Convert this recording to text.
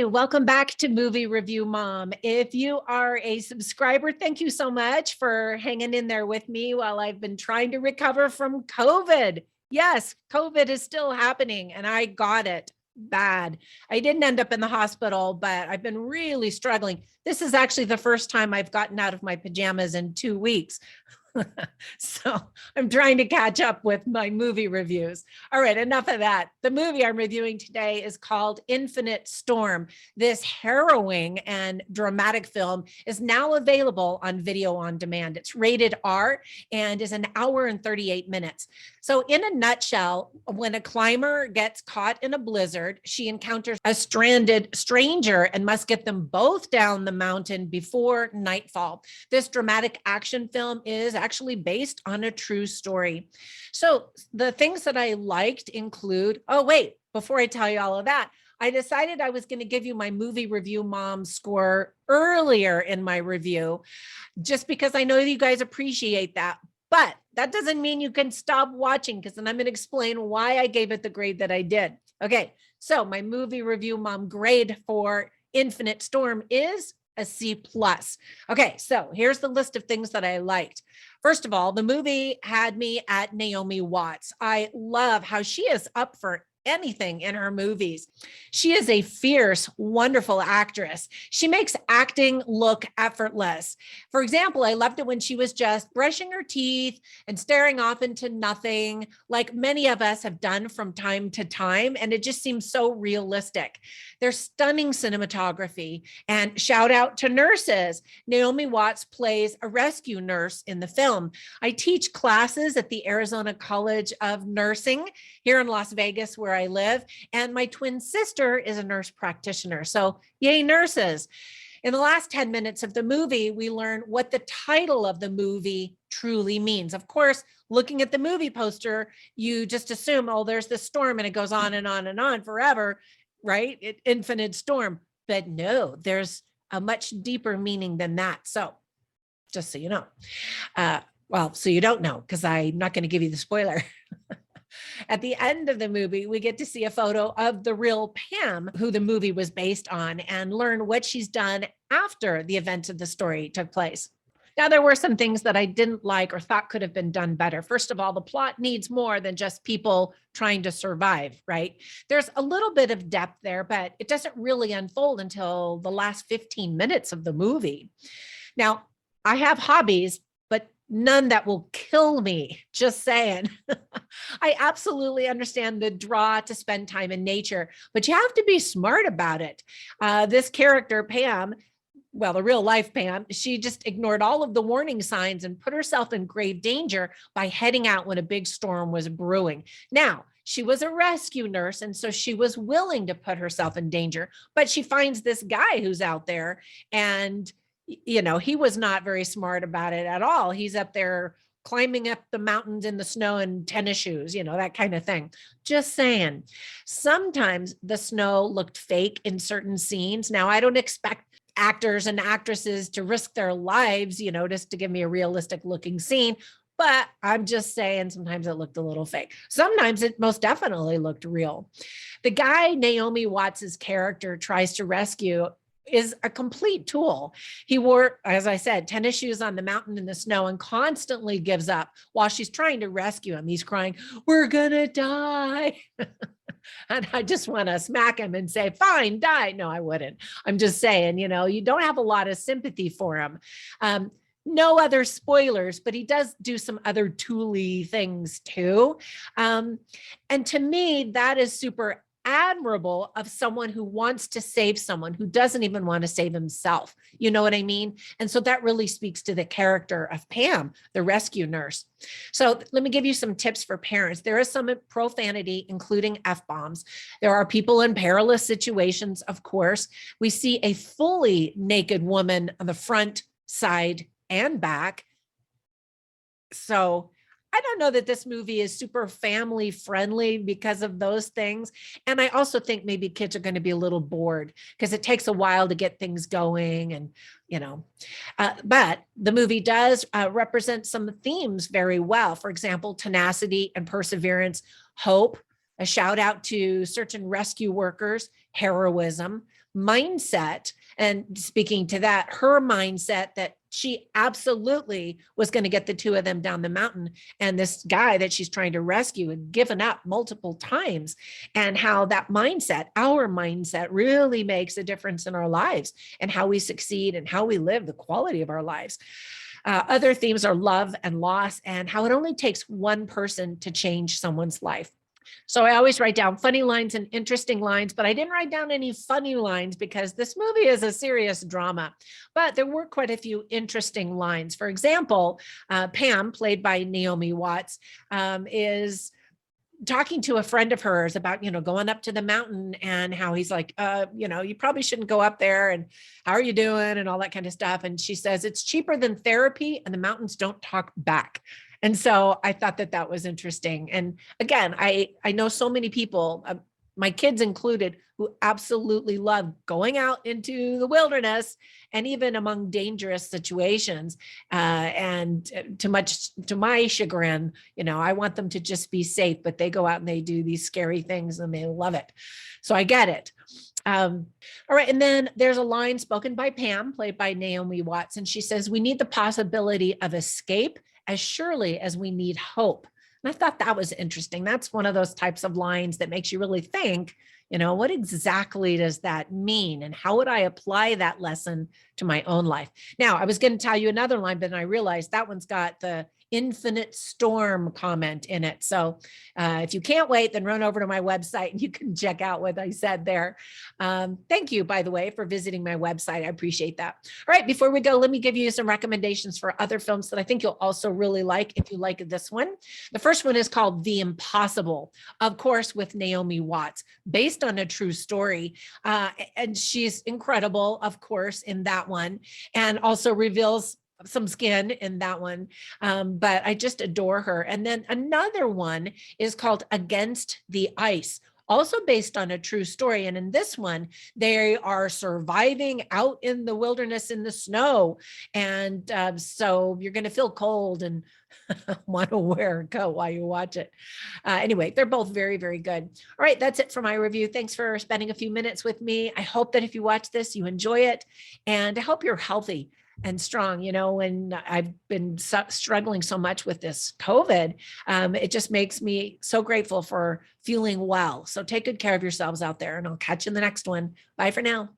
welcome back to Movie Review Mom. If you are a subscriber, thank you so much for hanging in there with me while I've been trying to recover from COVID. Yes, COVID is still happening and I got it bad. I didn't end up in the hospital, but I've been really struggling. This is actually the first time I've gotten out of my pajamas in 2 weeks. So I'm trying to catch up with my movie reviews. All right, enough of that. The movie I'm reviewing today is called Infinite Storm. This harrowing and dramatic film is now available on video on demand. It's rated R and is an hour and 38 minutes. So in a nutshell, when a climber gets caught in a blizzard, she encounters a stranded stranger and must get them both down the mountain before nightfall. This dramatic action film is actually based on a true story. So the things that I liked include, oh wait, before I tell you all of that, I decided I was going to give you my movie review mom score earlier in my review, just because I know you guys appreciate that. But that doesn't mean you can stop watching, because then I'm going to explain why I gave it the grade that I did. Okay, so my movie review mom grade for Infinite Storm is a C+. Okay, so here's the list of things that I liked. First of all, the movie had me at Naomi Watts. I love how she is up for anything in her movies. She is a fierce, wonderful actress. She makes acting look effortless. For example, I loved it when she was just brushing her teeth and staring off into nothing, like many of us have done from time to time, and it just seems so realistic. There's stunning cinematography, and shout out to nurses. Naomi Watts plays a rescue nurse in the film. I teach classes at the Arizona College of Nursing here in Las Vegas, where I live, and my twin sister is a nurse practitioner. So yay, nurses. In the last 10 minutes of the movie, we learn what the title of the movie truly means. Of course, looking at the movie poster, you just assume, oh, there's this storm and it goes on and on and on forever, right? Infinite storm. But no, there's a much deeper meaning than that. So just so you know, well, so you don't know, because I'm not going to give you the spoiler. At the end of the movie, we get to see a photo of the real Pam, who the movie was based on, and learn what she's done after the events of the story took place. Now, there were some things that I didn't like or thought could have been done better. First of all, the plot needs more than just people trying to survive, right? There's a little bit of depth there, but it doesn't really unfold until the last 15 minutes of the movie. Now, I have hobbies, but none that will kill me, just saying. I absolutely understand the draw to spend time in nature, but you have to be smart about it. This character, Pam, well, the real life Pam, she just ignored all of the warning signs and put herself in grave danger by heading out when a big storm was brewing. Now, she was a rescue nurse, and so she was willing to put herself in danger, but she finds this guy who's out there, and you know, he was not very smart about it at all. He's up there climbing up the mountains in the snow in tennis shoes, you know, that kind of thing. Just saying. Sometimes the snow looked fake in certain scenes. Now, I don't expect actors and actresses to risk their lives, you know, just to give me a realistic looking scene. But I'm just saying, sometimes it looked a little fake. Sometimes it most definitely looked real. The guy Naomi Watts's character tries to rescue is a complete tool. He wore, as I said, tennis shoes on the mountain in the snow and constantly gives up while she's trying to rescue him. He's crying, "We're gonna die." And I just want to smack him and say, "Fine, die." No, I wouldn't. I'm just saying, you know, you don't have a lot of sympathy for him. No other spoilers, but he does do some other tooly things too. And to me, that is super admirable of someone who wants to save someone who doesn't even want to save himself. You know what I mean? And so that really speaks to the character of Pam, the rescue nurse. So let me give you some tips for parents. There is some profanity, including F-bombs. There are people in perilous situations, of course. We see a fully naked woman on the front, side, and back. So I don't know that this movie is super family friendly because of those things. And I also think maybe kids are going to be a little bored because it takes a while to get things going, and, you know, but the movie does represent some themes very well. For example, tenacity and perseverance, hope, a shout out to search and rescue workers, heroism, mindset. And speaking to that, her mindset that she absolutely was going to get the two of them down the mountain. And this guy that she's trying to rescue had given up multiple times, and how that mindset, our mindset, really makes a difference in our lives and how we succeed and how we live, the quality of our lives. Other themes are love and loss, and how it only takes one person to change someone's life. So I always write down funny lines and interesting lines, but I didn't write down any funny lines because this movie is a serious drama. But there were quite a few interesting lines. For example, Pam, played by Naomi Watts, is talking to a friend of hers about, going up to the mountain, and how he's like, you probably shouldn't go up there, and how are you doing, and all that kind of stuff. And she says, it's cheaper than therapy, and the mountains don't talk back. And so I thought that that was interesting. And again, I know so many people, my kids included, who absolutely love going out into the wilderness, and even among dangerous situations. And to my chagrin, I want them to just be safe, but they go out and they do these scary things and they love it. So I get it. All right. And then there's a line spoken by Pam, played by Naomi Watts. And she says, we need the possibility of escape as surely as we need hope. And I thought that was interesting. That's one of those types of lines that makes you really think, what exactly does that mean? And how would I apply that lesson to my own life? Now, I was going to tell you another line, but then I realized that one's got the infinite storm comment in it. So if you can't wait, then run over to my website and you can check out what I said there. Thank you, by the way, for visiting my website. I appreciate that. All right, before we go, let me give you some recommendations for other films that I think you'll also really like if you like this one. The first one is called The Impossible, of course, with Naomi Watts, based on a true story. And she's incredible, of course, in that one, and also reveals some skin in that one. But I just adore her. And then another one is called Against the Ice, also based on a true story. And in this one, they are surviving out in the wilderness in the snow. And so you're going to feel cold and want to wear a coat while you watch it. Anyway, they're both very, very good. All right, that's it for my review. Thanks for spending a few minutes with me. I hope that if you watch this, you enjoy it, and I hope you're healthy and strong. When I've been struggling so much with this COVID, it just makes me so grateful for feeling well. So take good care of yourselves out there, and I'll catch you in the next one. Bye for now.